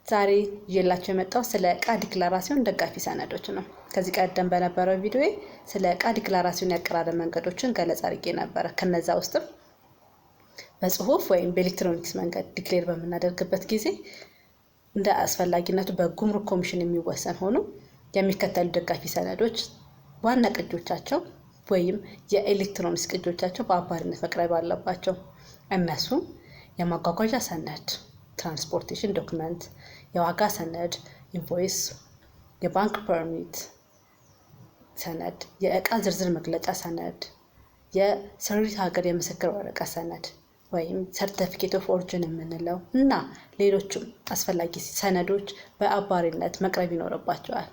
ዛሬ ይዤላችሁ የመጣው ስለ ዕቃ ዲክላራሲዮን ደጋፊ ሰነዶች ነው። ከዚህ ቀደም በነበረው ቪዲዮ ስለ ዕቃ ዲክላራሲዮን ያቀራረብ መንገዶችን ገለጻ አድርጌ ነበር። ከነዛ ውስጥም በጽሁፍ ወይም በኤሌክትሮኒክስ መንገድ ዲክሌር በምናደርግበት ጊዜ እንደ አስፈላጊነቱ በጉምሩክ ኮሚሽን የሚወሰን ሆኖ የሚከተሉ ደጋፊ ሰነዶች ዋና ቅጆቻቸው ወይም የኤሌክትሮኒክስ ቅጆቻቸው በአባሪነት መቅረብ አለባቸው። እነሱም የማጓጓዣ ሰነድ ትራንስፖርቴሽን ዶክመንት፣ የዋጋ ሰነድ ኢንቮይስ፣ የባንክ ፐርሚት ሰነድ፣ የእቃ ዝርዝር መግለጫ ሰነድ፣ የሰሪት ሀገር የምስክር ወረቀት ሰነድ ወይም ሰርቲፊኬት ኦፍ ኦሪጂን የምንለው እና ሌሎችም አስፈላጊ ሰነዶች በአባሪነት መቅረብ ይኖርባቸዋል።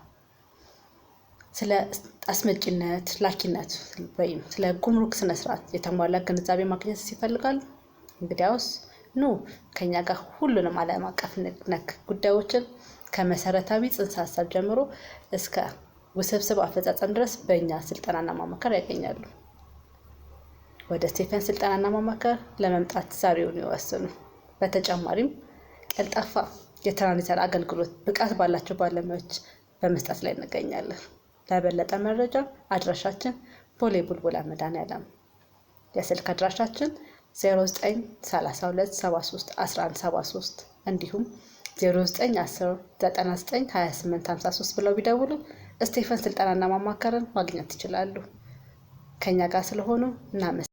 ስለ አስመጪነት፣ ላኪነት ወይም ስለ ጉምሩክ ስነስርዓት የተሟላ ግንዛቤ ማግኘት ይፈልጋሉ? እንግዲያውስ ኑ ከኛ ጋር ሁሉንም ዓለም አቀፍ ነክ ጉዳዮችን ከመሰረታዊ ጽንሰ ሀሳብ ጀምሮ እስከ ውስብስብ አፈጻጸም ድረስ በእኛ ስልጠናና ማማከር ያገኛሉ። ወደ ስቴፈን ስልጠናና ማማከር ለመምጣት ዛሬውን ይወስኑ። በተጨማሪም ቀልጣፋ የትራንዚተር አገልግሎት ብቃት ባላቸው ባለሙያዎች በመስጠት ላይ እንገኛለን። ለበለጠ መረጃ አድራሻችን ቦሌ ቡልቡላ መድኃኔዓለም፣ የስልክ አድራሻችን 0932731173 እንዲሁም 0910992853 ብለው ቢደውሉ ስቴፈን ስልጠናና ማማከርን ማግኘት ይችላሉ። ከኛ ጋር ስለሆኑ እናመሰግናለን።